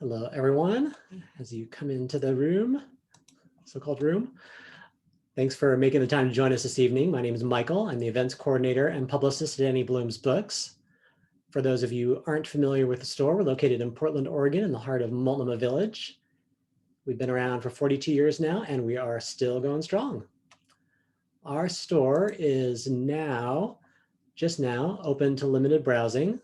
Hello, everyone. As you come into the room, so-called room, thanks for making the time to join us this evening. My name is Michael. I'm the events coordinator and publicist at Annie Bloom's Books. For those of you who aren't familiar with the store, we're located in Portland, Oregon, in the heart of Multnomah Village. We've been around for 42 years now, and we are still going strong. Our store is just now, open to limited browsing.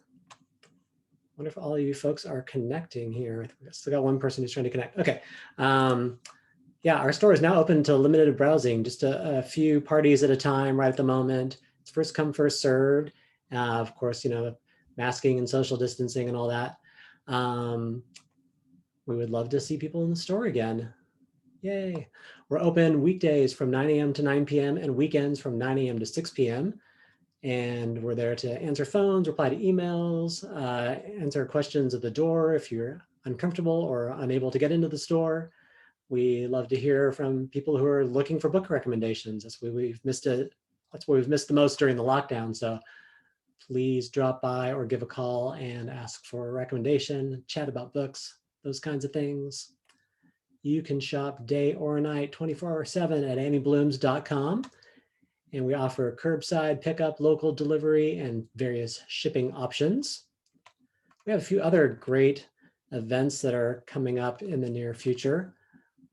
I wonder if all of you folks are connecting here. We've still got one person who's trying to connect. Okay. Yeah, our store is now open to limited browsing, just a few parties at a time right at the moment. It's first come, first served. Of course, masking and social distancing and all that. We would love to see people in the store again. Yay. We're open weekdays from 9 a.m. to 9 p.m. and weekends from 9 a.m. to 6 p.m. And we're there to answer phones, reply to emails, answer questions at the door if you're uncomfortable or unable to get into the store. We love to hear from people who are looking for book recommendations. That's what we've missed the most during the lockdown. So please drop by or give a call and ask for a recommendation, chat about books, those kinds of things. You can shop day or night 24/7 at annieblooms.com. And we offer curbside pickup, local delivery, and various shipping options. We have a few other great events that are coming up in the near future.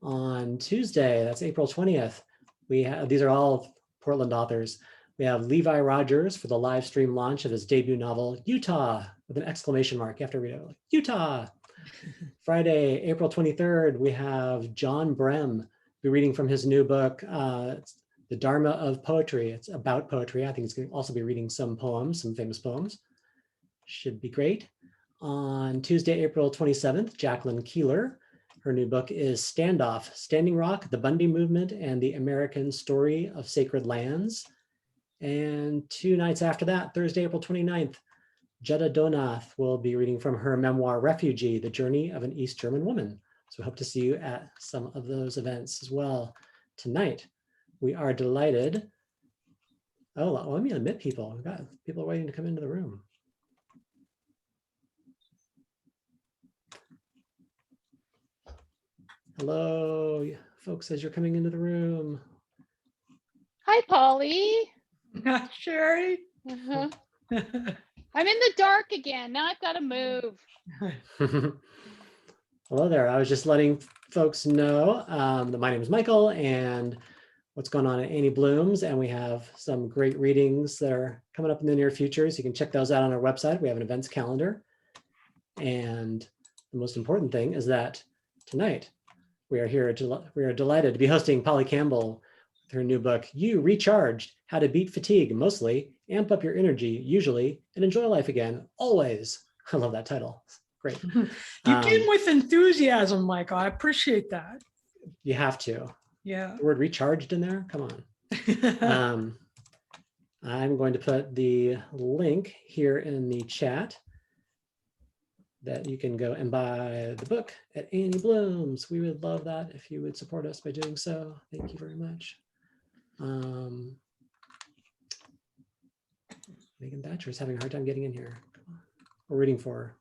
On Tuesday, that's April 20th, these are all Portland authors. We have Levi Rogers for the live stream launch of his debut novel, Utah, with an exclamation mark. You have to read it like, Utah. Friday, April 23rd, we have John Brehm be reading from his new book, The Dharma of Poetry. It's about poetry. I think he's going to also be reading some poems, some famous poems. Should be great. On Tuesday, April 27th, Jacqueline Keeler. Her new book is Standoff, Standing Rock, The Bundy Movement, and the American Story of Sacred Lands. And 2 nights after that, Thursday, April 29th, Jutta Donath will be reading from her memoir, Refugee, The Journey of an East German Woman. So we hope to see you at some of those events as well tonight. We are delighted. Oh, let me admit people. We've got people waiting to come into the room. Hello, folks, as you're coming into the room. Hi, Polly. Sherry. I'm in the dark again. Now I've got to move. Hello there. I was just letting folks know that my name is Michael and what's going on at Annie Bloom's, and we have some great readings that are coming up in the near future, so you can check those out on our website. We have an events calendar, and the most important thing is that tonight we are delighted to be hosting Polly Campbell with her new book, You Recharged: How to Beat Fatigue Mostly, Amp Up Your Energy Usually, and Enjoy Life Again Always. I love that title. Great. You came with enthusiasm, Michael. I appreciate that. You have to. Yeah. The word recharged in there? Come on. I'm going to put the link here in the chat that you can go and buy the book at Annie Bloom's. We would love that if you would support us by doing so. Thank you very much. Megan Thatcher is having a hard time getting in here. We're rooting for her.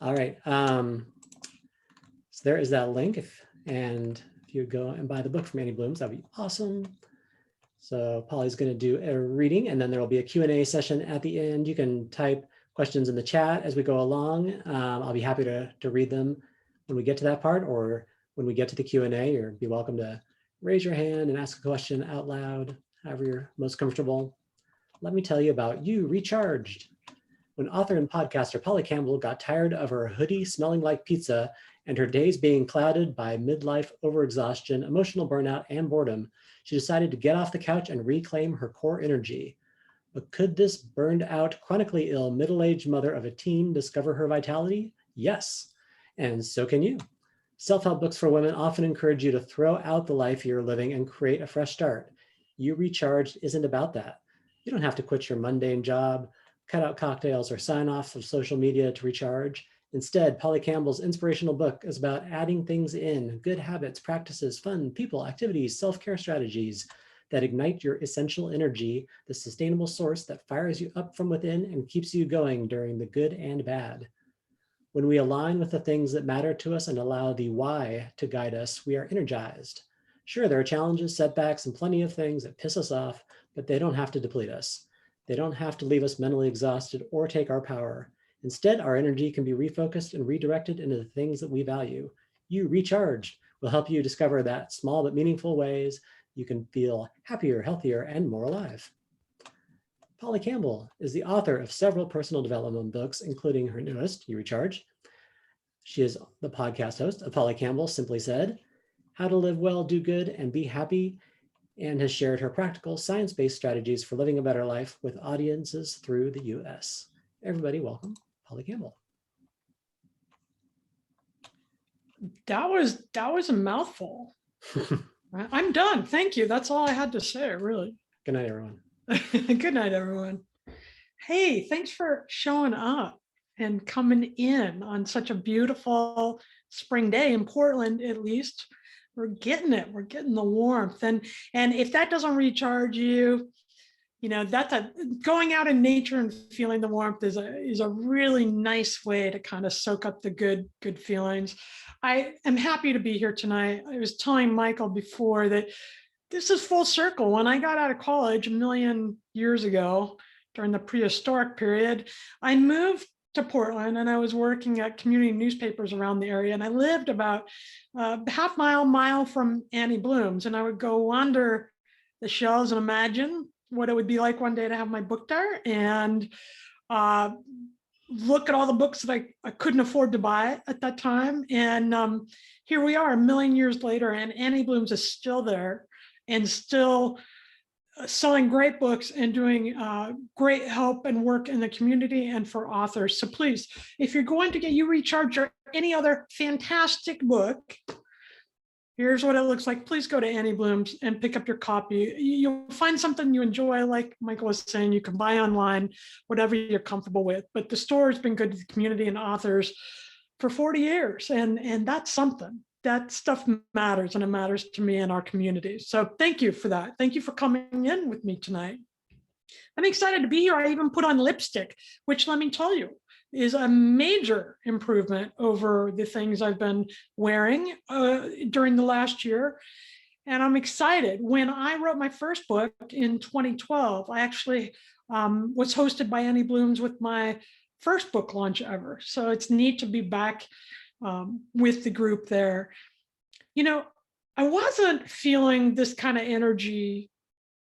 All right. So there is that link. And if you go and buy the book from Annie Bloom's, that'd be awesome. So Polly's going to do a reading, and then there will be a Q&A session at the end. You can type questions in the chat as we go along. I'll be happy to read them when we get to that part, or when we get to the Q&A, or be welcome to raise your hand and ask a question out loud, however you're most comfortable. Let me tell you about You Recharged. When author and podcaster Polly Campbell got tired of her hoodie smelling like pizza and her days being clouded by midlife overexhaustion, emotional burnout, and boredom, she decided to get off the couch and reclaim her core energy. But could this burned out, chronically ill, middle-aged mother of a teen discover her vitality? Yes, and so can you. Self-help books for women often encourage you to throw out the life you're living and create a fresh start. You Recharged isn't about that. You don't have to quit your mundane job, cut out cocktails, or sign off of social media to recharge. Instead, Polly Campbell's inspirational book is about adding things in, good habits, practices, fun, people, activities, self-care strategies that ignite your essential energy, the sustainable source that fires you up from within and keeps you going during the good and bad. When we align with the things that matter to us and allow the why to guide us, we are energized. Sure, there are challenges, setbacks, and plenty of things that piss us off, but they don't have to deplete us. They don't have to leave us mentally exhausted or take our power. Instead, our energy can be refocused and redirected into the things that we value. You Recharged will help you discover that small but meaningful ways you can feel happier, healthier, and more alive. Polly Campbell is the author of several personal development books, including her newest, You Recharge. She is the podcast host of Polly Campbell Simply Said, How to Live Well, Do Good, and Be Happy, and has shared her practical science-based strategies for living a better life with audiences through the US. Everybody welcome Polly Campbell. That was a mouthful. I'm done. Thank you. That's all I had to say, really. Good night, everyone. Good night, everyone. Hey, thanks for showing up and coming in on such a beautiful spring day in Portland, at least. We're getting it. We're getting the warmth. And if that doesn't recharge you, that's going out in nature and feeling the warmth is a really nice way to kind of soak up the good feelings. I am happy to be here tonight. I was telling Michael before that this is full circle. When I got out of college a million years ago, during the prehistoric period, I moved to Portland and I was working at community newspapers around the area. And I lived about half mile from Annie Bloom's. And I would go wander the shelves and imagine what it would be like one day to have my book there and look at all the books that I couldn't afford to buy at that time. And here we are a million years later, and Annie Bloom's is still there and still selling great books and doing great help and work in the community and for authors. So please, if you're going to get You Recharge or any other fantastic book, here's what it looks like. Please go to Annie Bloom's and pick up your copy. You'll find something you enjoy, like Michael was saying, you can buy online, whatever you're comfortable with. But the store has been good to the community and authors for 40 years. And that's something. That stuff matters, and it matters to me and our community. So thank you for that. Thank you for coming in with me tonight. I'm excited to be here. I even put on lipstick, which, let me tell you, is a major improvement over the things I've been wearing during the last year. And I'm excited. When I wrote my first book in 2012, I actually was hosted by Annie Bloom's with my first book launch ever. So it's neat to be back with the group there. I wasn't feeling this kind of energy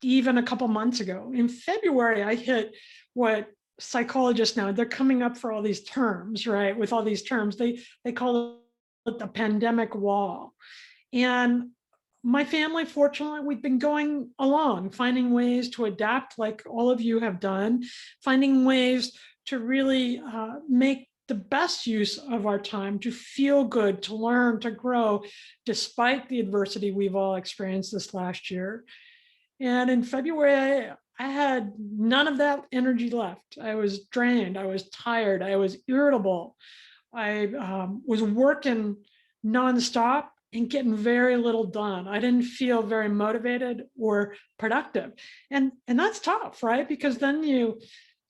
even a couple months ago. In February, I hit what psychologists now, they're coming up for all these terms, right? With all these terms, they call it the pandemic wall. And my family, fortunately, we've been going along, finding ways to adapt like all of you have done, finding ways to really make the best use of our time, to feel good, to learn, to grow, despite the adversity we've all experienced this last year. And in February, I had none of that energy left. I was drained. I was tired. I was irritable. I was working nonstop and getting very little done. I didn't feel very motivated or productive. And that's tough, right? Because then you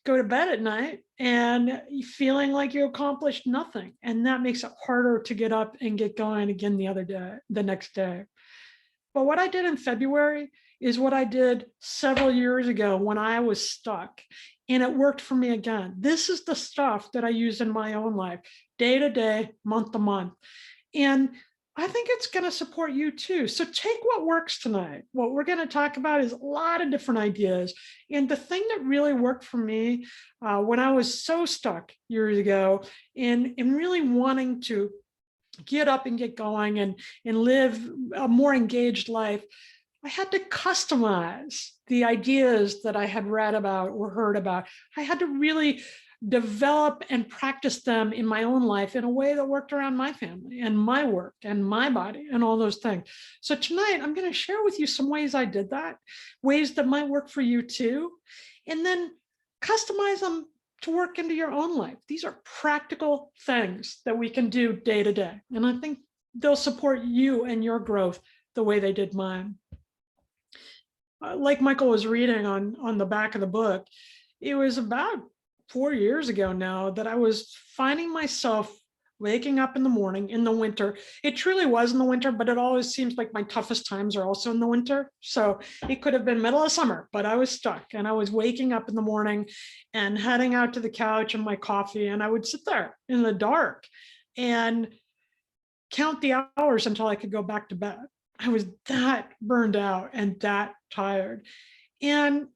go to bed at night and feeling like you accomplished nothing. And that makes it harder to get up and get going again the next day. But what I did in February is what I did several years ago when I was stuck, and it worked for me again. This is the stuff that I use in my own life, day to day, month to month. And I think it's going to support you too. So take what works tonight. What we're going to talk about is a lot of different ideas. And the thing that really worked for me when I was so stuck years ago and really wanting to get up and get going and live a more engaged life, I had to customize the ideas that I had read about or heard about. I had to really develop and practice them in my own life in a way that worked around my family and my work and my body and all those things. So tonight, I'm going to share with you some ways I did that, ways that might work for you too, and then customize them to work into your own life. These are practical things that we can do day to day. And I think they'll support you and your growth the way they did mine. Like Michael was reading on the back of the book, it was about 4 years ago now that I was finding myself waking up in the morning in the winter. It truly was in the winter, but it always seems like my toughest times are also in the winter. So it could have been middle of summer, but I was stuck, and I was waking up in the morning and heading out to the couch and my coffee, and I would sit there in the dark and count the hours until I could go back to bed. I was that burned out and that tired. And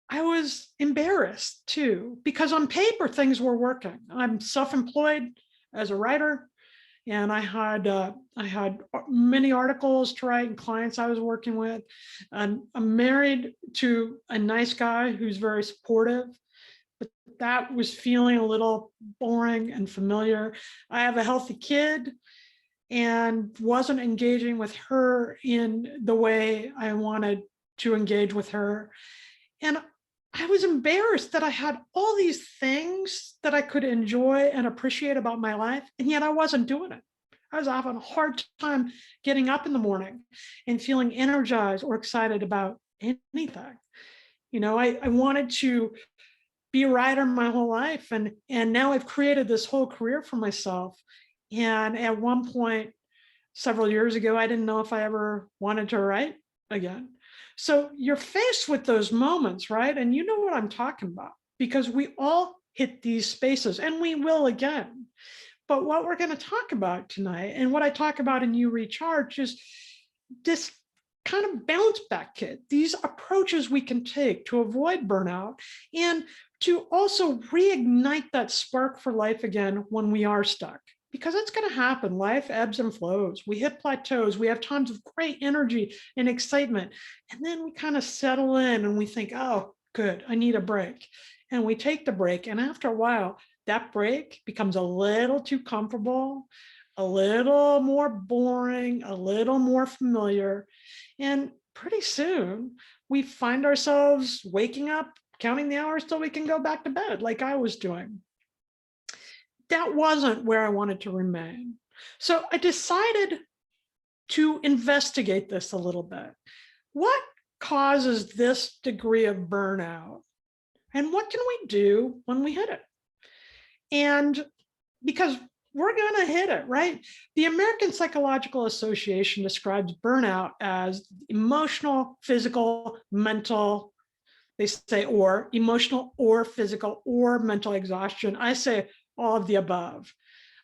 I was embarrassed too, because on paper things were working. I'm self-employed as a writer, and I had many articles to write and clients I was working with. And I'm married to a nice guy who's very supportive, but that was feeling a little boring and familiar. I have a healthy kid and wasn't engaging with her in the way I wanted to engage with her. And I was embarrassed that I had all these things that I could enjoy and appreciate about my life, and yet I wasn't doing it. I was having a hard time getting up in the morning and feeling energized or excited about anything. You know, I wanted to be a writer my whole life, and now I've created this whole career for myself. And at one point, several years ago, I didn't know if I ever wanted to write again. So you're faced with those moments, right? And you know what I'm talking about, because we all hit these spaces, and we will again. But what we're going to talk about tonight, and what I talk about in You Recharge, is this kind of bounce back kit, these approaches we can take to avoid burnout and to also reignite that spark for life again when we are stuck. Because it's going to happen. Life ebbs and flows. We hit plateaus. We have times of great energy and excitement. And then we kind of settle in and we think, oh, good, I need a break. And we take the break. And after a while, that break becomes a little too comfortable, a little more boring, a little more familiar. And pretty soon we find ourselves waking up, counting the hours till we can go back to bed, like I was doing. That wasn't where I wanted to remain. So I decided to investigate this a little bit. What causes this degree of burnout? And what can we do when we hit it? And because we're going to hit it, right? The American Psychological Association describes burnout as emotional, physical, mental, they say, or emotional or physical or mental exhaustion. I say all of the above.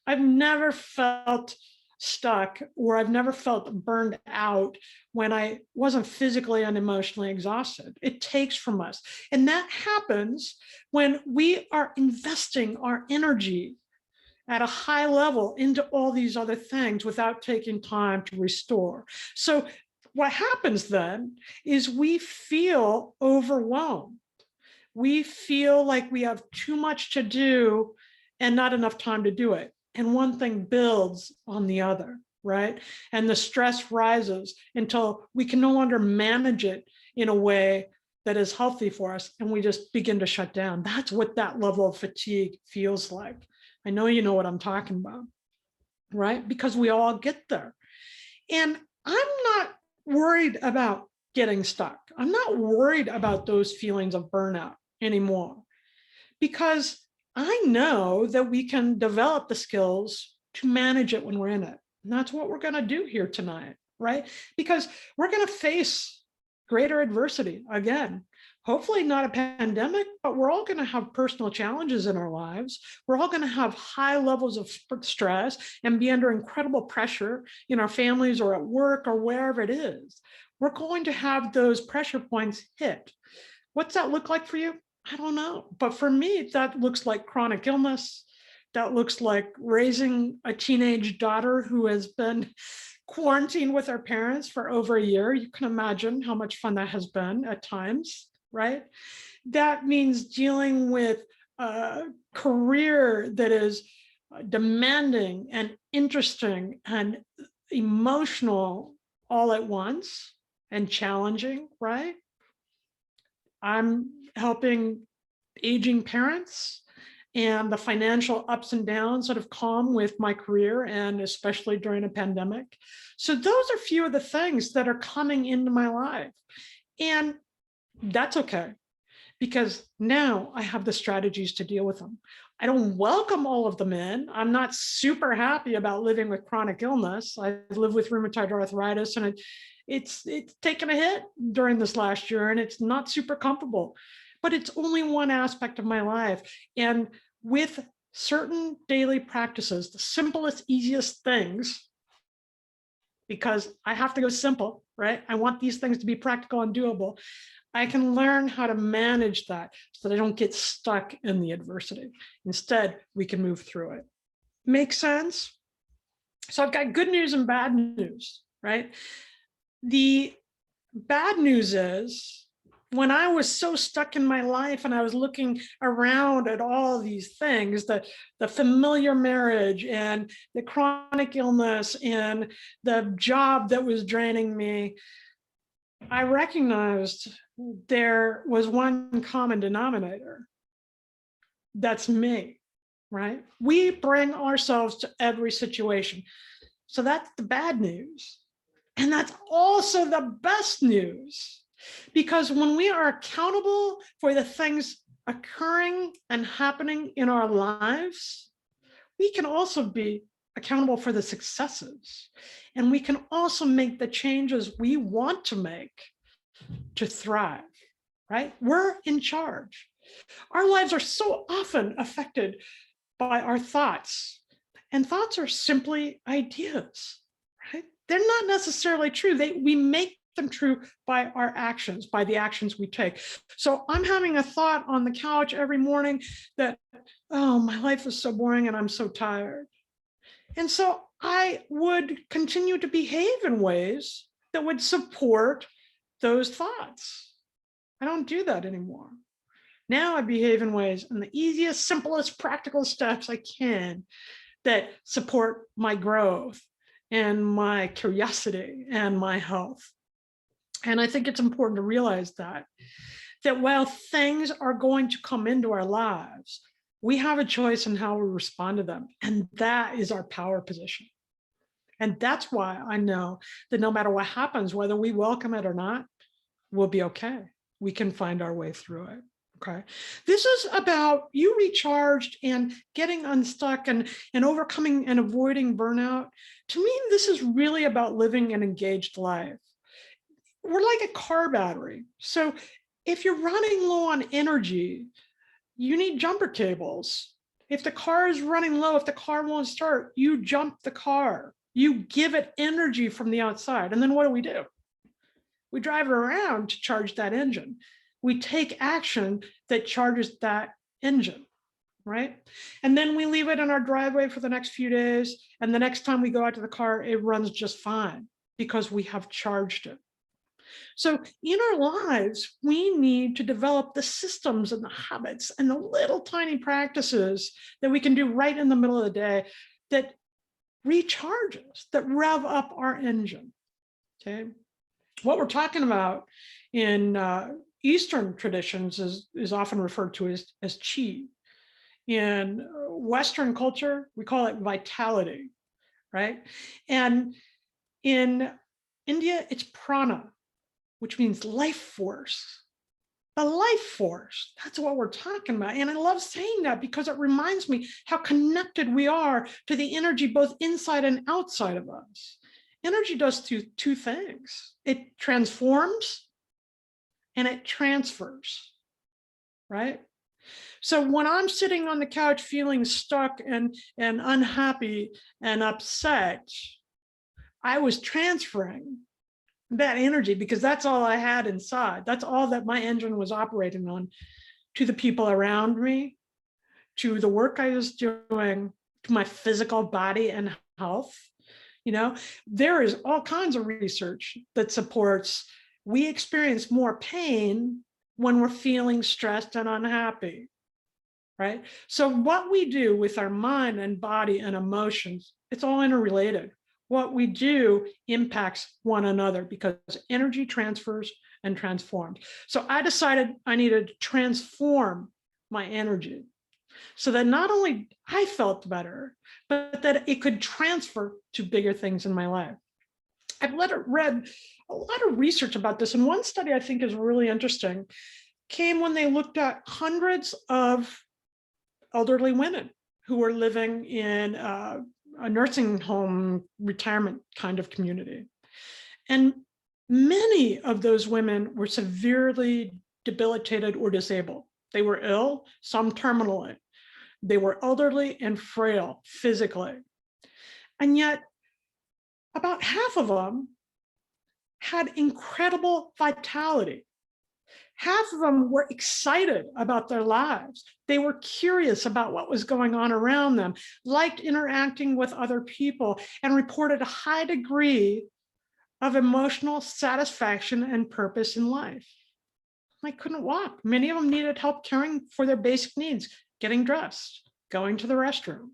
I've never felt stuck, or I've never felt burned out when I wasn't physically and emotionally exhausted. It takes from us. And that happens when we are investing our energy at a high level into all these other things without taking time to restore. So what happens then is we feel overwhelmed. We feel like we have too much to do and not enough time to do it. And one thing builds on the other, right? And the stress rises until we can no longer manage it in a way that is healthy for us. And we just begin to shut down. That's what that level of fatigue feels like. I know you know what I'm talking about, right? Because we all get there. And I'm not worried about getting stuck. I'm not worried about those feelings of burnout anymore, because I know that we can develop the skills to manage it when we're in it. And that's what we're going to do here tonight, right? Because we're going to face greater adversity again. Hopefully not a pandemic, but we're all going to have personal challenges in our lives. We're all going to have high levels of stress and be under incredible pressure in our families or at work or wherever it is. We're going to have those pressure points hit. What's that look like for you? I don't know. But for me, that looks like chronic illness. That looks like raising a teenage daughter who has been quarantined with her parents for over a year. You can imagine how much fun that has been at times, right? That means dealing with a career that is demanding and interesting and emotional all at once and challenging, right? I'm helping aging parents and the financial ups and downs that have come with my career, and especially during a pandemic. So those are a few of the things that are coming into my life. And that's okay, because now I have the strategies to deal with them. I don't welcome all of them in. I'm not super happy about living with chronic illness. I live with rheumatoid arthritis, and it's taken a hit during this last year, and it's not super comfortable, but it's only one aspect of my life. And with certain daily practices, the simplest, easiest things, because I have to go simple, right? I want these things to be practical and doable. I can learn how to manage that so that I don't get stuck in the adversity. Instead, we can move through it. Make sense? So I've got good news and bad news, right? The bad news is, when I was so stuck in my life and I was looking around at all these things, the familiar marriage and the chronic illness and the job that was draining me, I recognized there was one common denominator. That's me, right? We bring ourselves to every situation. So that's the bad news. And that's also the best news. Because when we are accountable for the things occurring and happening in our lives, we can also be accountable for the successes. And we can also make the changes we want to make to thrive, right? We're in charge. Our lives are so often affected by our thoughts, and thoughts are simply ideas, right? They're not necessarily true. We make them true by our actions, by the actions we take. So I'm having a thought on the couch every morning that, oh, my life is so boring and I'm so tired. And so I would continue to behave in ways that would support those thoughts. I don't do that anymore. Now I behave in ways, in the easiest, simplest, practical steps I can, that support my growth and my curiosity and my health. And I think it's important to realize that while things are going to come into our lives, we have a choice in how we respond to them. And that is our power position. And that's why I know that no matter what happens, whether we welcome it or not, we'll be okay. We can find our way through it. Okay. This is about you recharged and getting unstuck and overcoming and avoiding burnout. To me, this is really about living an engaged life. We're like a car battery. So if you're running low on energy, you need jumper cables. If the car is running low, if the car won't start, you jump the car. You give it energy from the outside. And then what do? We drive it around to charge that engine. We take action that charges that engine, right? And then we leave it in our driveway for the next few days. And the next time we go out to the car, it runs just fine because we have charged it. So in our lives, we need to develop the systems and the habits and the little tiny practices that we can do right in the middle of the day that recharges, that rev up our engine, okay? What we're talking about in Eastern traditions is often referred to as chi. In Western culture, we call it vitality, right? And in India, it's prana, which means life force. The life force, that's what we're talking about. And I love saying that because it reminds me how connected we are to the energy both inside and outside of us. Energy does two things. It transforms and it transfers, right? So when I'm sitting on the couch feeling stuck and unhappy and upset, I was transferring that energy because that's all I had inside. That's all that my engine was operating on, to the people around me, to the work I was doing, to my physical body and health. You know, there is all kinds of research that supports we experience more pain when we're feeling stressed and unhappy, right? So what we do with our mind and body and emotions, it's all interrelated. What we do impacts one another because energy transfers and transforms. So I decided I needed to transform my energy so that not only I felt better, but that it could transfer to bigger things in my life. I've read a lot of research about this, and one study I think is really interesting came when they looked at hundreds of elderly women who were living in a nursing home retirement kind of community. And many of those women were severely debilitated or disabled. They were ill, some terminally. They were elderly and frail physically. And yet about half of them had incredible vitality. Half of them were excited about their lives. They were curious about what was going on around them, liked interacting with other people, and reported a high degree of emotional satisfaction and purpose in life. They couldn't walk. Many of them needed help caring for their basic needs, getting dressed, going to the restroom.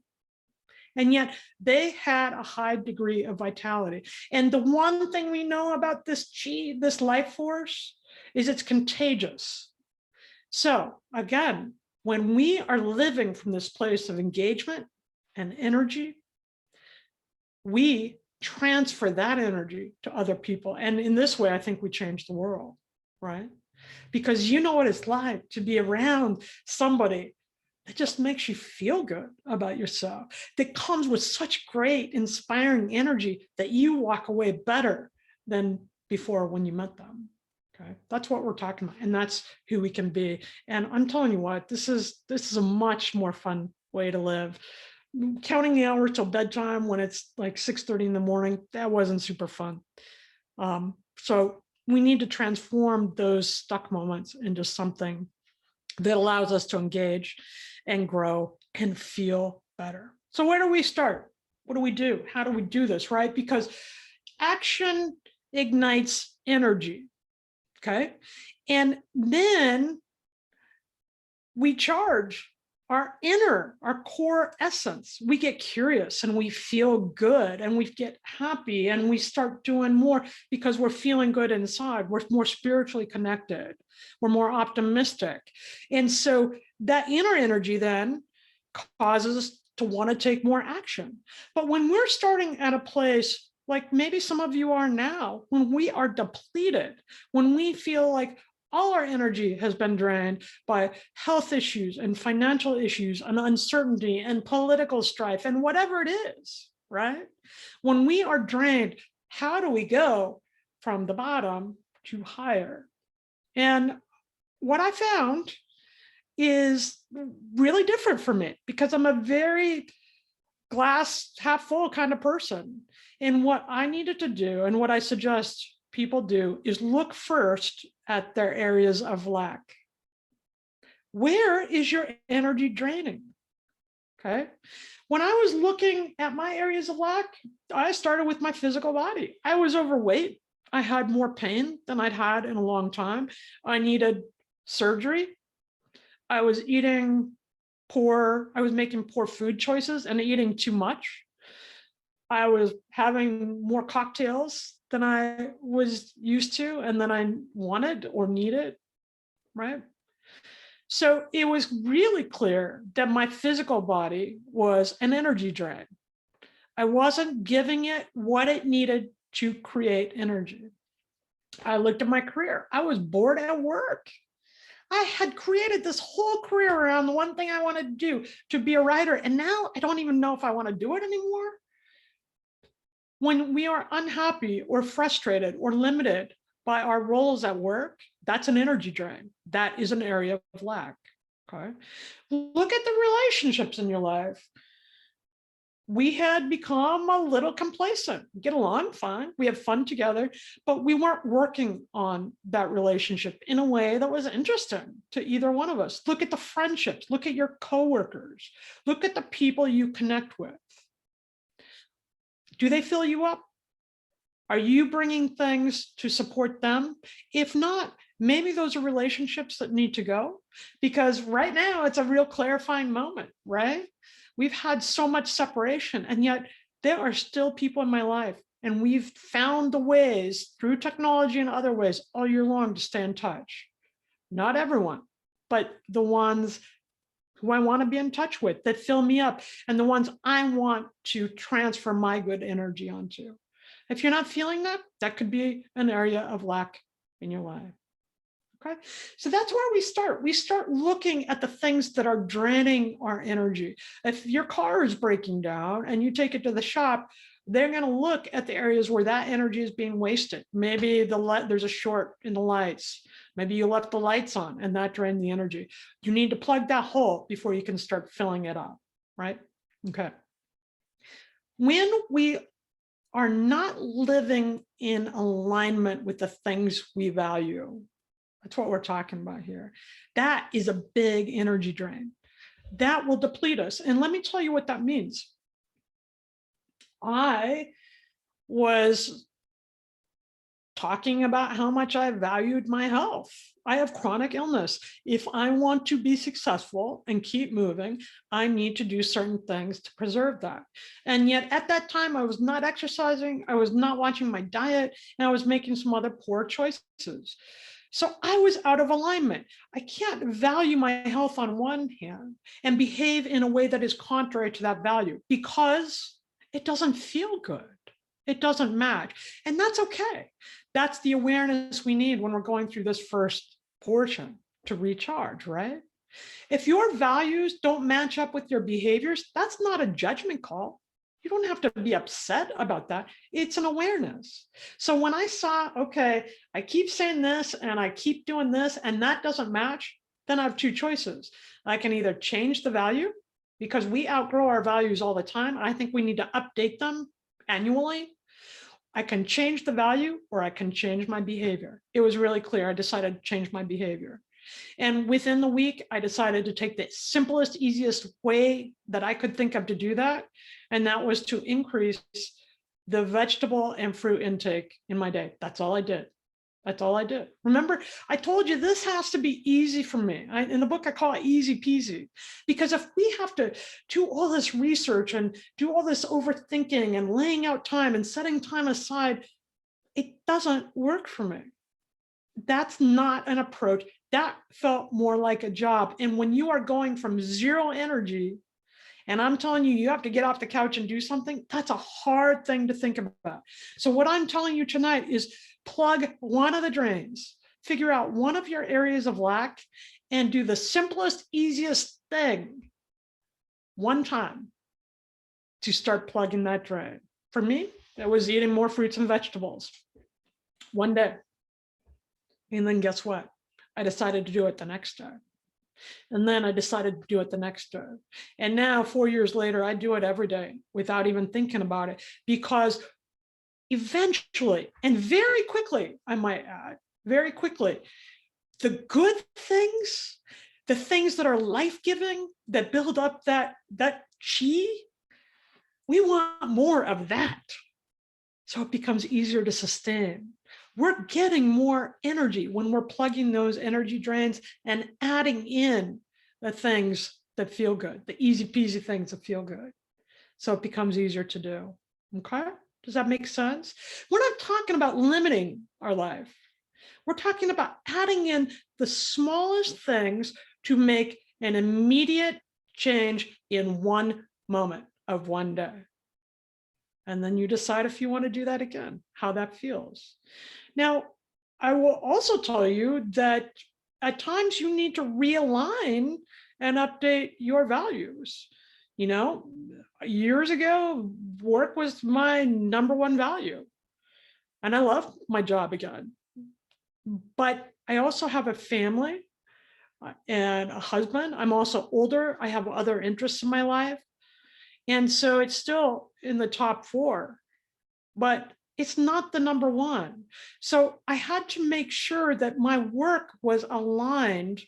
And yet they had a high degree of vitality. And the one thing we know about this this life force, is it's contagious. So again, when we are living from this place of engagement and energy, we transfer that energy to other people. And in this way, I think we change the world, right? Because you know what it's like to be around somebody that just makes you feel good about yourself, that comes with such great, inspiring energy that you walk away better than before when you met them. Okay, that's what we're talking about, and that's who we can be. And I'm telling you what, this is a much more fun way to live. Counting the hours till bedtime when it's like 6:30 in the morning, that wasn't super fun. So we need to transform those stuck moments into something that allows us to engage and grow and feel better. So where do we start? What do we do? How do we do this, right? Because action ignites energy. Okay. And then we charge our core essence. We get curious and we feel good and we get happy and we start doing more because we're feeling good inside. We're more spiritually connected. We're more optimistic. And so that inner energy then causes us to want to take more action. But when we're starting at a place like maybe some of you are now, when we are depleted, when we feel like all our energy has been drained by health issues and financial issues and uncertainty and political strife and whatever it is, right? When we are drained, how do we go from the bottom to higher? And what I found is really different for me because I'm a very glass half full kind of person. And what I needed to do and what I suggest people do is look first at their areas of lack. Where is your energy draining? Okay. When I was looking at my areas of lack, I started with my physical body. I was overweight. I had more pain than I'd had in a long time. I needed surgery. I was eating poor, I was making poor food choices and eating too much. I was having more cocktails than I was used to and than I wanted or needed, right? So it was really clear that my physical body was an energy drain. I wasn't giving it what it needed to create energy. I looked at my career. I was bored at work. I had created this whole career around the one thing I wanted to do, to be a writer. And now I don't even know if I want to do it anymore. When we are unhappy or frustrated or limited by our roles at work, that's an energy drain. That is an area of lack. Okay. Look at the relationships in your life. We had become a little complacent, get along fine, we have fun together, but we weren't working on that relationship in a way that was interesting to either one of us. Look at the friendships, look at your coworkers, look at the people you connect with. Do they fill you up? Are you bringing things to support them? If not, maybe those are relationships that need to go, because right now it's a real clarifying moment, right? We've had so much separation, and yet there are still people in my life, and we've found the ways through technology and other ways all year long to stay in touch. Not everyone, but the ones who I want to be in touch with that fill me up, and the ones I want to transfer my good energy onto. If you're not feeling that, that could be an area of lack in your life. Okay, so that's where we start. We start looking at the things that are draining our energy. If your car is breaking down and you take it to the shop, they're going to look at the areas where that energy is being wasted. Maybe there's a short in the lights. Maybe you left the lights on and that drained the energy. You need to plug that hole before you can start filling it up, right? Okay. When we are not living in alignment with the things we value, that's what we're talking about here. That is a big energy drain. That will deplete us. And let me tell you what that means. I was talking about how much I valued my health. I have chronic illness. If I want to be successful and keep moving, I need to do certain things to preserve that. And yet at that time, I was not exercising, I was not watching my diet, and I was making some other poor choices. So I was out of alignment. I can't value my health on one hand and behave in a way that is contrary to that value because it doesn't feel good. It doesn't match. And that's okay. That's the awareness we need when we're going through this first portion to recharge, right? If your values don't match up with your behaviors, that's not a judgment call. You don't have to be upset about that. It's an awareness. So when I saw, okay, I keep saying this and I keep doing this and that doesn't match, then I have two choices. I can either change the value because we outgrow our values all the time. I think we need to update them annually. I can change the value or I can change my behavior. It was really clear. I decided to change my behavior. And within the week, I decided to take the simplest, easiest way that I could think of to do that. And that was to increase the vegetable and fruit intake in my day. That's all I did. That's all I did. Remember, I told you this has to be easy for me. In the book, I call it easy peasy, because if we have to do all this research and do all this overthinking and laying out time and setting time aside, it doesn't work for me. That's not an approach. That felt more like a job. And when you are going from zero energy, and I'm telling you, you have to get off the couch and do something, that's a hard thing to think about. So what I'm telling you tonight is plug one of the drains, figure out one of your areas of lack, and do the simplest, easiest thing one time to start plugging that drain. For me, it was eating more fruits and vegetables one day. And then guess what? I decided to do it the next day. And then I decided to do it the next day. And now 4 years later, I do it every day without even thinking about it, because eventually, and very quickly, I might add, very quickly, the good things, the things that are life-giving, that build up that chi, we want more of that. So it becomes easier to sustain. We're getting more energy when we're plugging those energy drains and adding in the things that feel good, the easy peasy things that feel good. So it becomes easier to do. Okay? Does that make sense? We're not talking about limiting our life. We're talking about adding in the smallest things to make an immediate change in one moment of one day. And then you decide if you want to do that again, how that feels. Now, I will also tell you that at times you need to realign and update your values. You know, years ago, work was my number one value. And I love my job again. But I also have a family and a husband. I'm also older. I have other interests in my life. And so it's still in the top 4. But it's not the number one. So I had to make sure that my work was aligned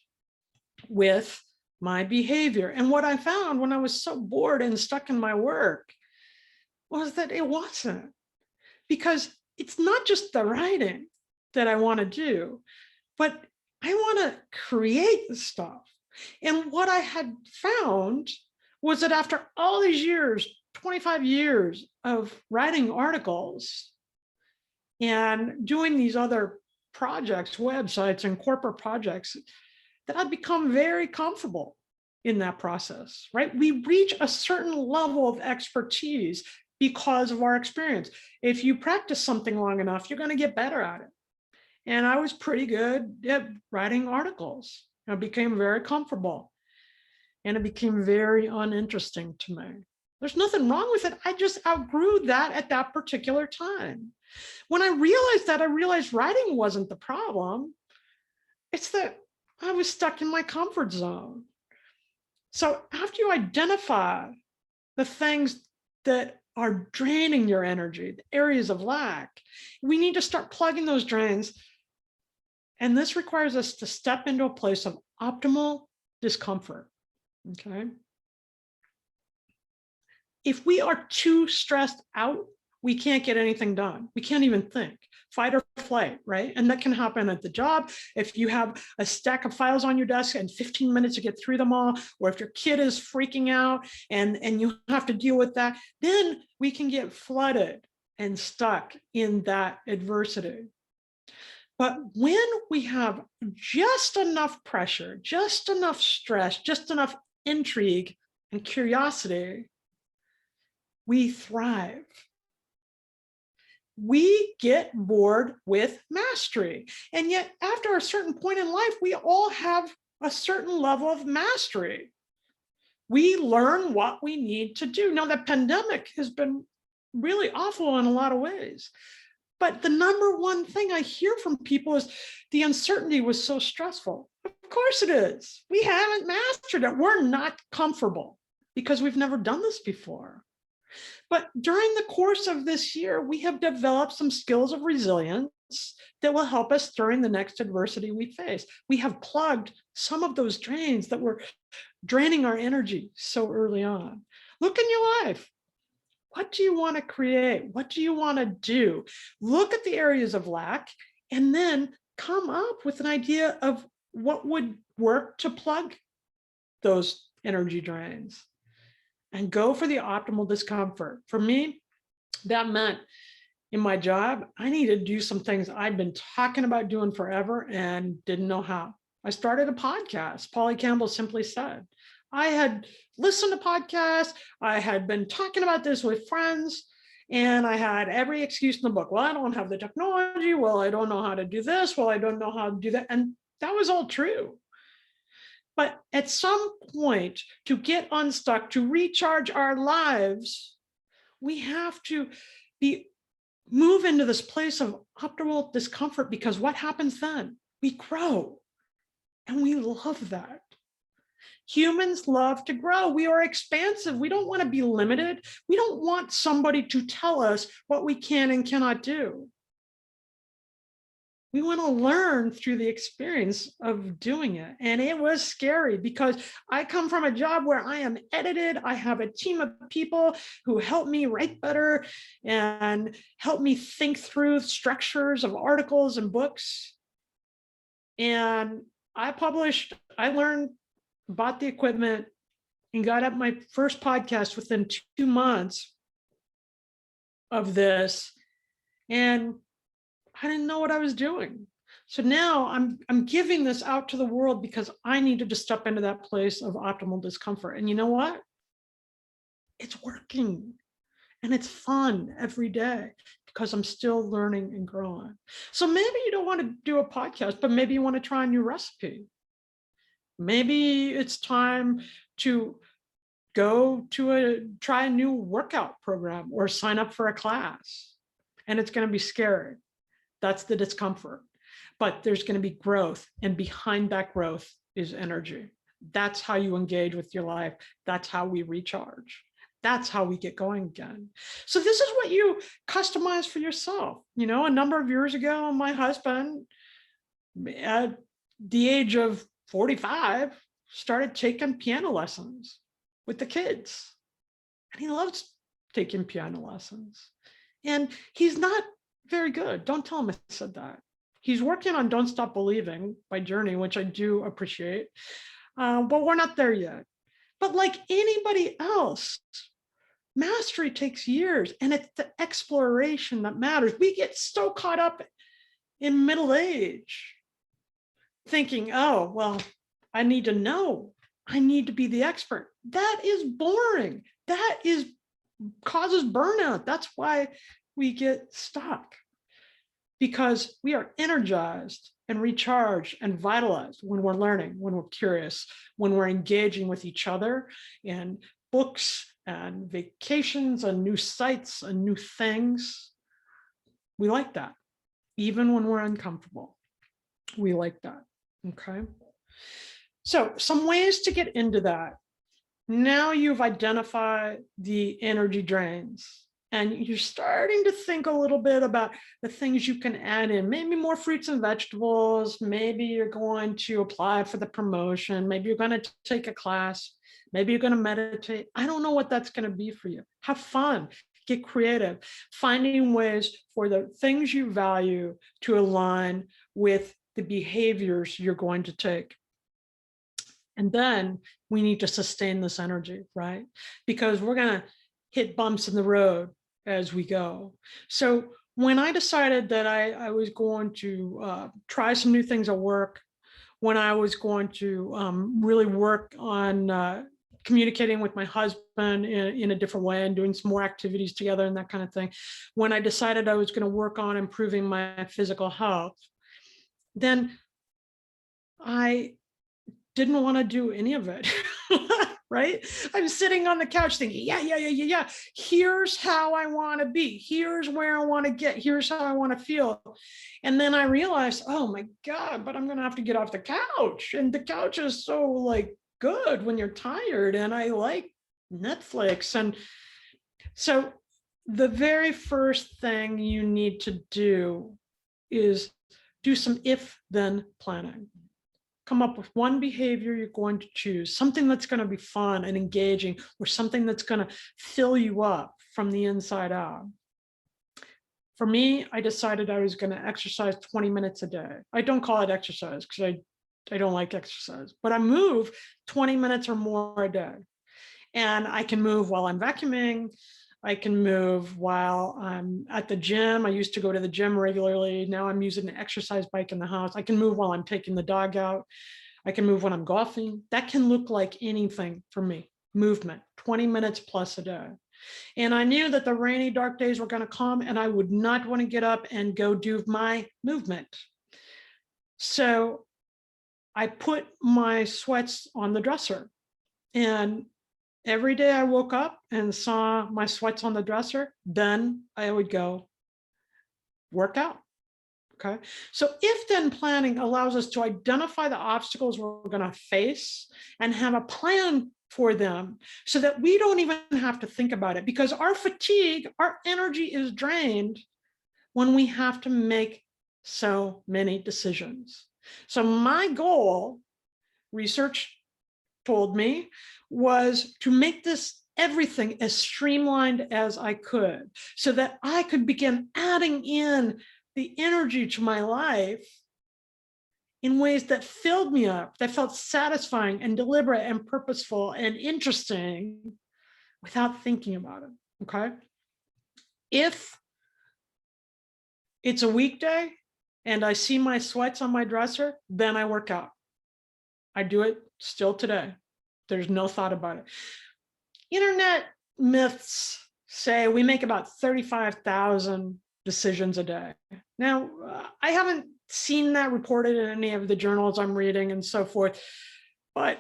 with my behavior. And what I found when I was so bored and stuck in my work was that it wasn't. Because it's not just the writing that I want to do, but I want to create the stuff. And what I had found was that after all these years, 25 years of writing articles and doing these other projects, websites and corporate projects, that I've become very comfortable in that process, right? We reach a certain level of expertise because of our experience. If you practice something long enough, you're going to get better at it. And I was pretty good at writing articles. I became very comfortable, and it became very uninteresting to me. There's nothing wrong with it. I just outgrew that at that particular time. When I realized that, I realized writing wasn't the problem. It's that I was stuck in my comfort zone. So after you identify the things that are draining your energy, the areas of lack, we need to start plugging those drains. And this requires us to step into a place of optimal discomfort. Okay. If we are too stressed out, we can't get anything done. We can't even think. Fight or flight, right? And that can happen at the job. If you have a stack of files on your desk and 15 minutes to get through them all, or if your kid is freaking out and you have to deal with that, then we can get flooded and stuck in that adversity. But when we have just enough pressure, just enough stress, just enough intrigue and curiosity, we thrive. We get bored with mastery. And yet, after a certain point in life, we all have a certain level of mastery. We learn what we need to do. Now, the pandemic has been really awful in a lot of ways. But the number one thing I hear from people is the uncertainty was so stressful. Of course it is. We haven't mastered it. We're not comfortable because we've never done this before. But during the course of this year, we have developed some skills of resilience that will help us during the next adversity we face. We have plugged some of those drains that were draining our energy so early on. Look in your life. What do you want to create? What do you want to do? Look at the areas of lack and then come up with an idea of what would work to plug those energy drains. And go for the optimal discomfort. For me, that meant in my job, I needed to do some things I'd been talking about doing forever and didn't know how. I started a podcast, Polly Campbell Simply Said. I had listened to podcasts. I had been talking about this with friends, and I had every excuse in the book. Well, I don't have the technology. Well, I don't know how to do this. Well, I don't know how to do that. And that was all true. But at some point, to get unstuck, to recharge our lives, we have to move into this place of optimal discomfort, because what happens then? We grow, and we love that. Humans love to grow. We are expansive. We don't want to be limited. We don't want somebody to tell us what we can and cannot do. We want to learn through the experience of doing it. And it was scary because I come from a job where I am edited. I have a team of people who help me write better and help me think through structures of articles and books. And I learned, bought the equipment, and got up my first podcast within 2 months of this. And I didn't know what I was doing. So now I'm giving this out to the world because I needed to step into that place of optimal discomfort. And you know what? It's working, and it's fun every day because I'm still learning and growing. So maybe you don't want to do a podcast, but maybe you want to try a new recipe. Maybe it's time to try a new workout program or sign up for a class, and it's going to be scary. That's the discomfort, but there's going to be growth, and behind that growth is energy. That's how you engage with your life. That's how we recharge. That's how we get going again. So this is what you customize for yourself. You know, a number of years ago, my husband, at the age of 45, started taking piano lessons with the kids. And he loves taking piano lessons. And he's not very good. Don't tell him I said that. He's working on Don't Stop Believing by Journey, which I do appreciate. But we're not there yet. But like anybody else, mastery takes years, and it's the exploration that matters. We get so caught up in middle age thinking, oh, well, I need to know. I need to be the expert. That is boring. That causes burnout. That's why we get stuck. because we are energized and recharged and vitalized when we're learning, when we're curious, when we're engaging with each other in books and vacations and new sites and new things. We like that, even when we're uncomfortable. We like that, okay? So some ways to get into that. Now you've identified the energy drains and you're starting to think a little bit about the things you can add in, maybe more fruits and vegetables. Maybe you're going to apply for the promotion. Maybe you're going to take a class. Maybe you're going to meditate. I don't know what that's going to be for you. Have fun, get creative, finding ways for the things you value to align with the behaviors you're going to take. And then we need to sustain this energy, right? Because we're going to hit bumps in the road as we go. So when I decided that I was going to try some new things at work, when I was going to really work on communicating with my husband in a different way and doing some more activities together and that kind of thing, when I decided I was going to work on improving my physical health, then I didn't want to do any of it, right? I'm sitting on the couch thinking, yeah. Here's how I want to be. Here's where I want to get. Here's how I want to feel. And then I realized, oh my God, but I'm going to have to get off the couch. And the couch is so like good when you're tired. And I like Netflix. And so the very first thing you need to do is do some if-then planning. Come up with one behavior you're going to choose, something that's going to be fun and engaging, or something that's going to fill you up from the inside out. For me, I decided I was going to exercise 20 minutes a day. I don't call it exercise because I don't like exercise, but I move 20 minutes or more a day. And I can move while I'm vacuuming. I can move while I'm at the gym. I used to go to the gym regularly. Now I'm using an exercise bike in the house. I can move while I'm taking the dog out. I can move when I'm golfing. That can look like anything for me. Movement, 20 minutes plus a day. And I knew that the rainy, dark days were going to come and I would not want to get up and go do my movement. So I put my sweats on the dresser, and every day I woke up and saw my sweats on the dresser, then I would go work out. Okay. So if-then planning allows us to identify the obstacles we're going to face and have a plan for them so that we don't even have to think about it, because our fatigue, our energy is drained when we have to make so many decisions. So my goal, research told me, was to make this everything as streamlined as I could so that I could begin adding in the energy to my life in ways that filled me up, that felt satisfying and deliberate and purposeful and interesting without thinking about it, okay? If it's a weekday and I see my sweats on my dresser, then I work out. I do it still today. There's no thought about it. Internet myths say we make about 35,000 decisions a day. Now, I haven't seen that reported in any of the journals I'm reading and so forth, but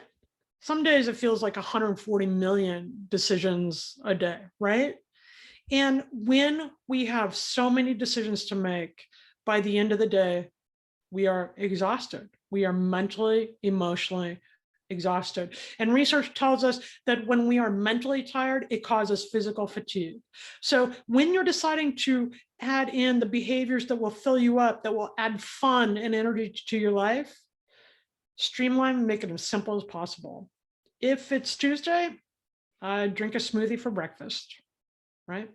some days it feels like 140 million decisions a day, right? And when we have so many decisions to make, by the end of the day, we are exhausted. We are mentally, emotionally exhausted. And research tells us that when we are mentally tired, it causes physical fatigue. So when you're deciding to add in the behaviors that will fill you up, that will add fun and energy to your life, streamline and make it as simple as possible. If it's Tuesday, I drink a smoothie for breakfast, right?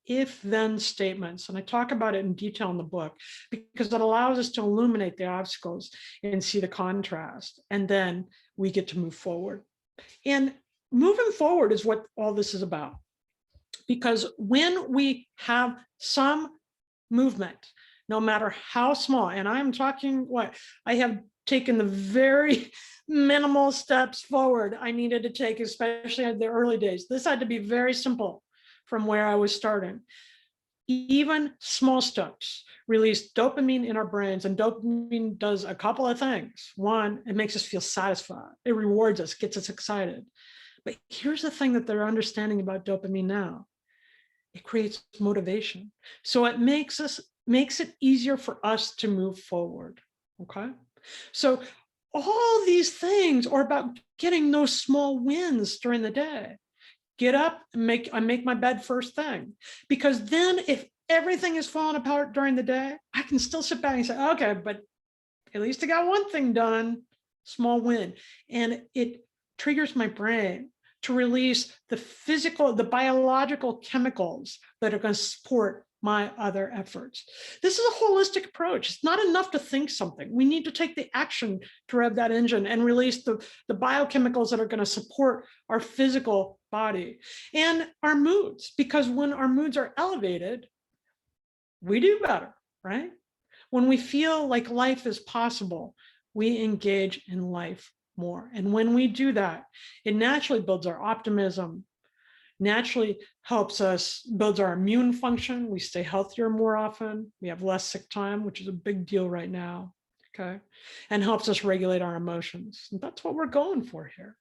If-then statements, and I talk about it in detail in the book because it allows us to illuminate the obstacles and see the contrast, and then we get to move forward. And moving forward is what all this is about, because when we have some movement, no matter how small, and I'm talking what I have taken the very minimal steps forward I needed to take, especially in the early days. This had to be very simple from where I was starting. even small steps release dopamine in our brains, and dopamine does a couple of things. One, it makes us feel satisfied. It rewards us, gets us excited. But here's the thing that they're understanding about dopamine now. It creates motivation. So it makes it easier for us to move forward, okay? So all these things are about getting those small wins during the day. Get up and I make my bed first thing, because then if everything is falling apart during the day, I can still sit back and say, okay, but at least I got one thing done, small win. And it triggers my brain to release the biological chemicals that are going to support my other efforts. This is a holistic approach. It's not enough to think something. We need to take the action to rev that engine and release the biochemicals that are going to support our physical body and our moods, because when our moods are elevated, we do better, right? When we feel like life is possible, we engage in life more. And when we do that, it naturally builds our optimism, naturally helps us, builds our immune function. We stay healthier more often. We have less sick time, which is a big deal right now, okay? And helps us regulate our emotions. And that's what we're going for here.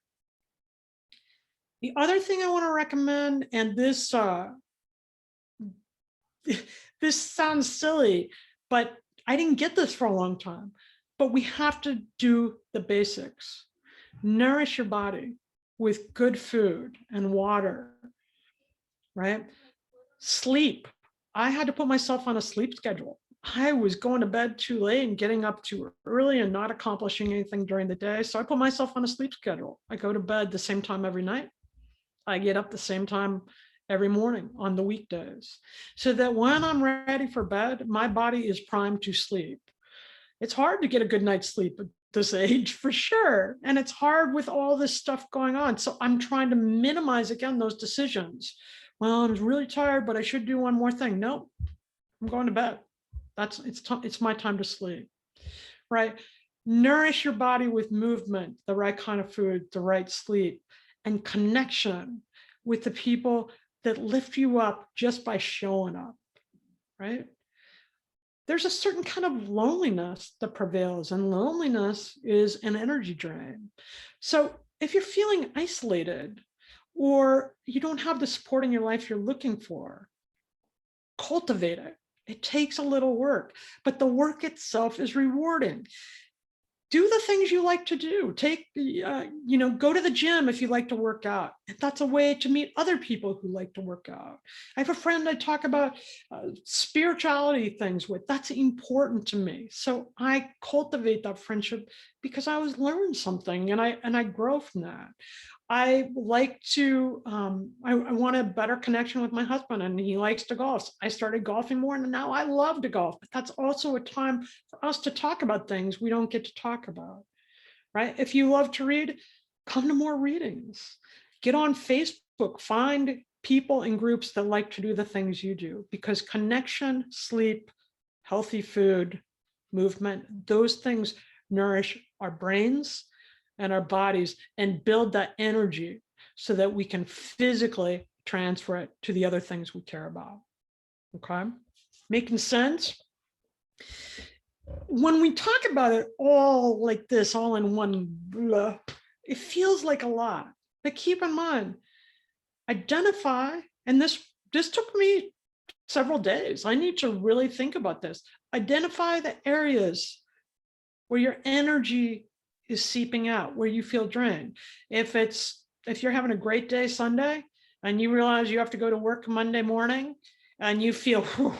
The other thing I want to recommend, and this this sounds silly, but I didn't get this for a long time, but we have to do the basics. Nourish your body with good food and water, right? Sleep. I had to put myself on a sleep schedule. I was going to bed too late and getting up too early and not accomplishing anything during the day. So I put myself on a sleep schedule. I go to bed the same time every night. I get up the same time every morning on the weekdays, so that when I'm ready for bed, my body is primed to sleep. It's hard to get a good night's sleep at this age, for sure. And it's hard with all this stuff going on. So I'm trying to minimize, again, those decisions. Well, I'm really tired, but I should do one more thing. No, I'm going to bed. It's my time to sleep, right? Nourish your body with movement, the right kind of food, the right sleep, and connection with the people that lift you up just by showing up, right? There's a certain kind of loneliness that prevails, and loneliness is an energy drain. So if you're feeling isolated or you don't have the support in your life you're looking for, cultivate it. It takes a little work, but the work itself is rewarding. Do the things you like to do. Go to the gym if you like to work out. And that's a way to meet other people who like to work out. I have a friend I talk about spirituality things with. That's important to me. So I cultivate that friendship because I always learn something and I grow from that. I like to, I want a better connection with my husband, and he likes to golf. I started golfing more, and now I love to golf. But that's also a time for us to talk about things we don't get to talk about, right? If you love to read, come to more readings. Get on Facebook, find people in groups that like to do the things you do, because connection, sleep, healthy food, movement, those things nourish our brains and our bodies and build that energy so that we can physically transfer it to the other things we care about. Okay, making sense? When we talk about it all like this, all in one blah, it feels like a lot. But keep in mind, identify, and this took me several days. I need to really think about this. Identify the areas where your energy is seeping out, where you feel drained. If you're having a great day Sunday and you realize you have to go to work Monday morning and you feel, whew,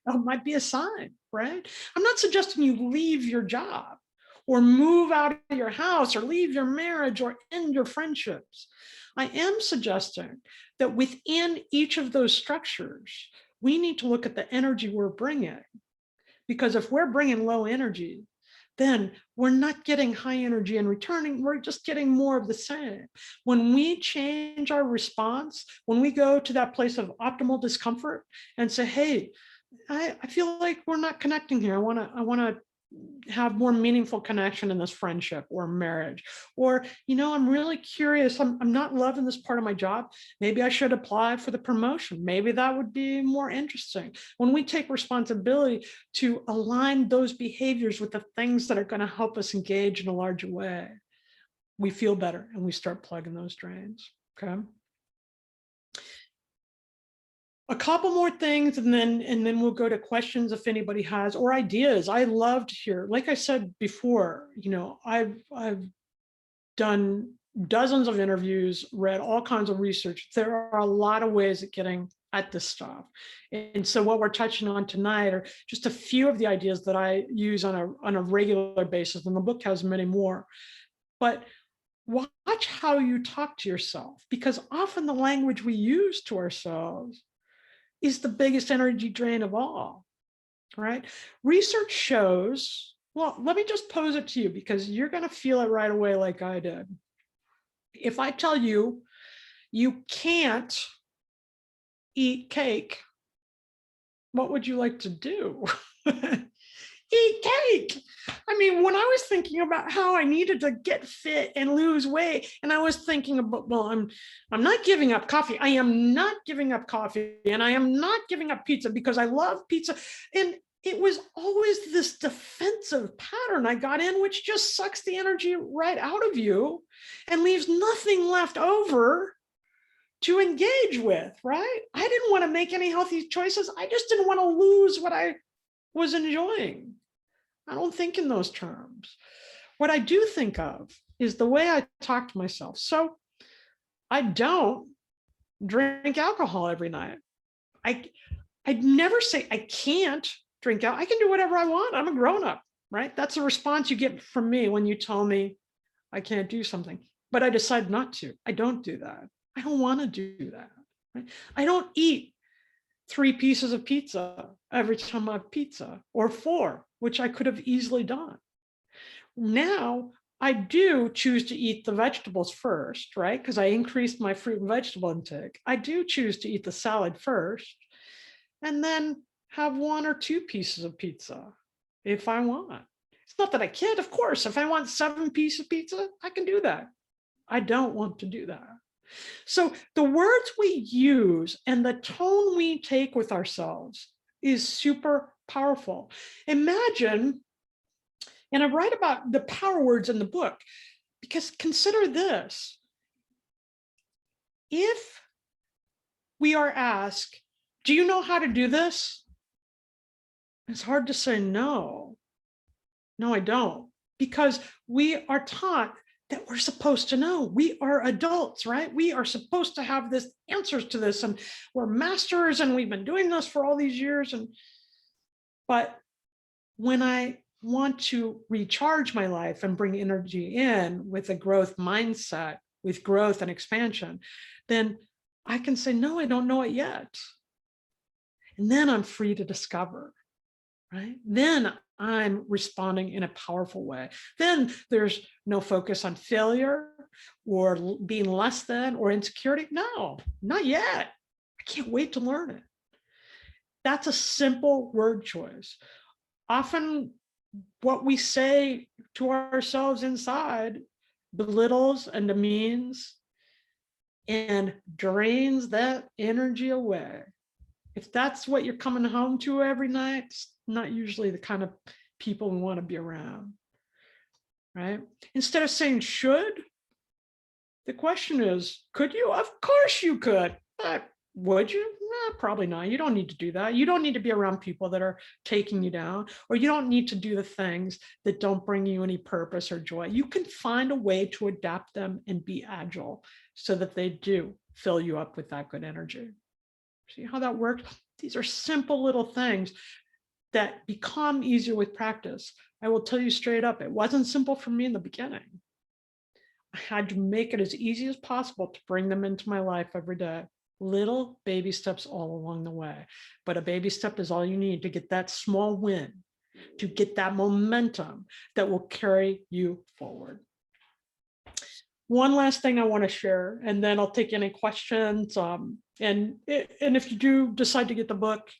that might be a sign, right? I'm not suggesting you leave your job or move out of your house or leave your marriage or end your friendships. I am suggesting that within each of those structures, we need to look at the energy we're bringing. Because if we're bringing low energy, then we're not getting high energy and returning. We're just getting more of the same. When we change our response, when we go to that place of optimal discomfort and say, hey, I feel like we're not connecting here. I want to have more meaningful connection in this friendship or marriage. Or, I'm really curious, I'm not loving this part of my job. Maybe I should apply for the promotion. Maybe that would be more interesting. When we take responsibility to align those behaviors with the things that are going to help us engage in a larger way, we feel better and we start plugging those drains. Okay. A couple more things, and then we'll go to questions if anybody has, or ideas. I love to hear, like I said before, I've done dozens of interviews, read all kinds of research. There are a lot of ways of getting at this stuff. And so what we're touching on tonight are just a few of the ideas that I use on a regular basis, and the book has many more. But watch how you talk to yourself, because often the language we use to ourselves is the biggest energy drain of all, right? Research shows, well, let me just pose it to you because you're going to feel it right away like I did. If I tell you, you can't eat cake, what would you like to do? Eat cake. I mean, when I was thinking about how I needed to get fit and lose weight, and I was thinking about, well, I'm not giving up coffee. I am not giving up coffee, and I am not giving up pizza because I love pizza. And it was always this defensive pattern I got in, which just sucks the energy right out of you and leaves nothing left over to engage with, right? I didn't want to make any healthy choices. I just didn't want to lose what I was enjoying. I don't think in those terms. What I do think of is the way I talk to myself. So I don't drink alcohol every night. I'd never say I can't drink out. I can do whatever I want. I'm a grown-up, right? That's a response you get from me when you tell me I can't do something. But I decide not to. I don't do that. I don't want to do that. Right? I don't eat 3 pieces of pizza every time I have pizza, or 4, which I could have easily done. Now I do choose to eat the vegetables first, right? Because I increased my fruit and vegetable intake. I do choose to eat the salad first, and then have 1 or 2 pieces of pizza if I want. It's not that I can't, of course. If I want 7 pieces of pizza, I can do that. I don't want to do that. So the words we use and the tone we take with ourselves is super powerful. Imagine, and I write about the power words in the book, because consider this. If we are asked, do you know how to do this? It's hard to say no. No, I don't. Because we are taught that we're supposed to know. We are adults, right? We are supposed to have this answers to this, and we're masters, and we've been doing this for all these years. But when I want to recharge my life and bring energy in with a growth mindset, with growth and expansion, then I can say, no, I don't know it yet. And then I'm free to discover, right? Then I'm responding in a powerful way. Then there's no focus on failure or being less than or insecurity. No, not yet. I can't wait to learn it. That's a simple word choice. Often what we say to ourselves inside belittles and demeans and drains that energy away. If that's what you're coming home to every night, it's not usually the kind of people we want to be around, right? Instead of saying should, the question is, could you? Of course you could. But would you? Probably not. You don't need to do that. You don't need to be around people that are taking you down, or you don't need to do the things that don't bring you any purpose or joy. You can find a way to adapt them and be agile so that they do fill you up with that good energy. See how that works? These are simple little things that become easier with practice. I will tell you straight up, it wasn't simple for me in the beginning. I had to make it as easy as possible to bring them into my life every day. Little baby steps all along the way. But a baby step is all you need to get that small win, to get that momentum that will carry you forward. One last thing I want to share, and then I'll take any questions. And if you do decide to get the book,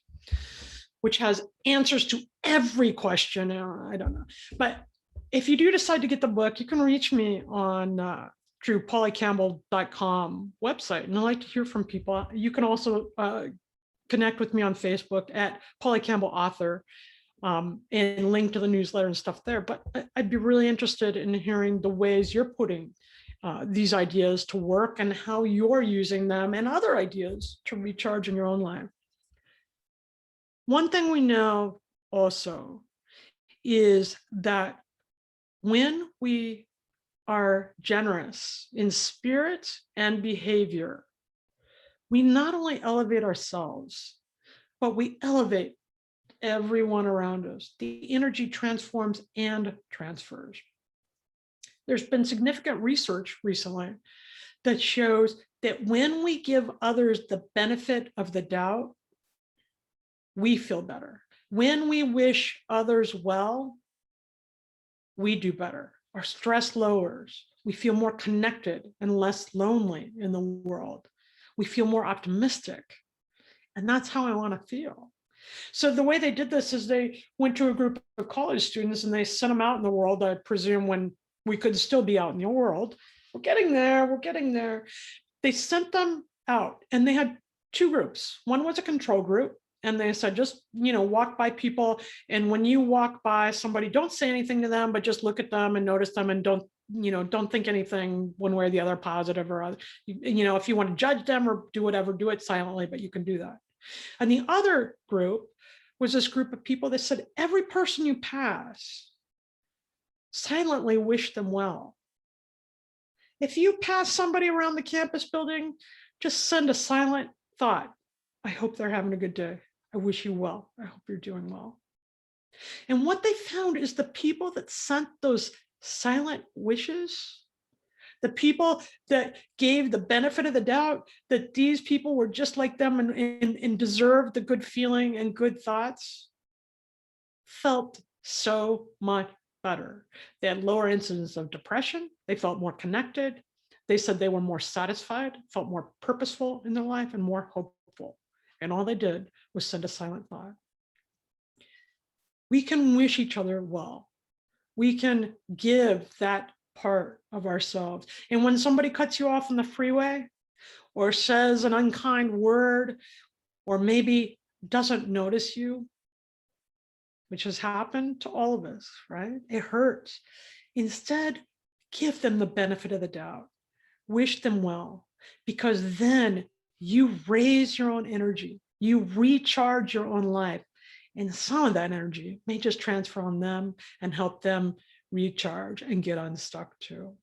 which has answers to every question. I don't know. But if you do decide to get the book, you can reach me on through pollycampbell.com website. And I like to hear from people. You can also connect with me on Facebook at Polly Campbell Author, and link to the newsletter and stuff there. But I'd be really interested in hearing the ways you're putting these ideas to work and how you're using them and other ideas to recharge in your own life. One thing we know also is that when we are generous in spirit and behavior, we not only elevate ourselves, but we elevate everyone around us. The energy transforms and transfers. There's been significant research recently that shows that when we give others the benefit of the doubt, we feel better. When we wish others well, we do better. Our stress lowers. We feel more connected and less lonely in the world. We feel more optimistic. And that's how I want to feel. So the way they did this is they went to a group of college students and they sent them out in the world, I presume, when we could still be out in the world. We're getting there, we're getting there. They sent them out and they had two groups. One was a control group. And they said, just, walk by people. And when you walk by somebody, don't say anything to them, but just look at them and notice them and don't think anything one way or the other, positive or other. If you want to judge them or do whatever, do it silently, but you can do that. And the other group was this group of people that said, every person you pass, silently wish them well. If you pass somebody around the campus building, just send a silent thought. I hope they're having a good day. I wish you well. I hope you're doing well. And what they found is the people that sent those silent wishes, the people that gave the benefit of the doubt that these people were just like them and deserved the good feeling and good thoughts, felt so much better. They had lower incidence of depression. They felt more connected. They said they were more satisfied, felt more purposeful in their life and more hopeful. And all they did was send a silent thought. We can wish each other well. We can give that part of ourselves. And when somebody cuts you off on the freeway or says an unkind word or maybe doesn't notice you, which has happened to all of us, right? It hurts. Instead, give them the benefit of the doubt. Wish them well, because then you raise your own energy. You recharge your own life. And some of that energy may just transfer on them and help them recharge and get unstuck too.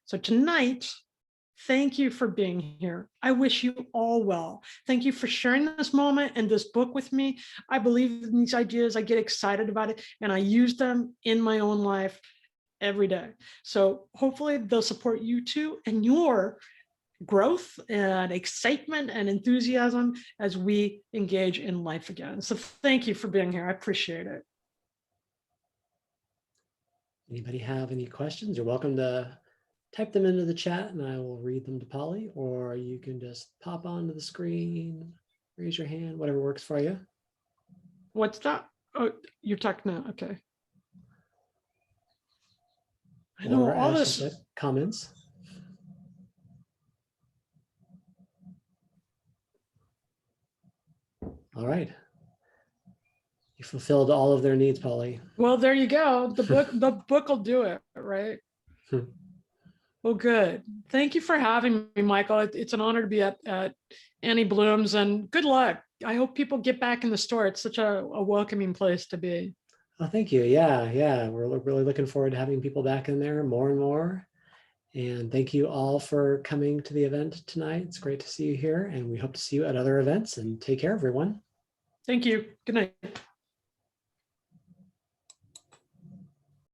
So tonight, thank you for being here. I wish you all well. Thank you for sharing this moment and this book with me. I believe in these ideas. I get excited about it and I use them in my own life every day. So hopefully they'll support you too and your growth and excitement and enthusiasm as we engage in life again. So thank you for being here. I appreciate it. Anybody have any questions? You're welcome to type them into the chat and I will read them to Polly, or you can just pop onto the screen, raise your hand, whatever works for you. What's that? Oh, you're talking now. Okay. I know all this. Comments. All right. You fulfilled all of their needs, Polly. Well, there you go. The book will do it, right? Well, good. Thank you for having me, Michael. It's an honor to be at Annie Bloom's, and good luck. I hope people get back in the store. It's such a welcoming place to be. Oh, thank you. Yeah. We're really looking forward to having people back in there more and more. And thank you all for coming to the event tonight. It's great to see you here, and we hope to see you at other events, and take care, everyone. Thank you. Good night.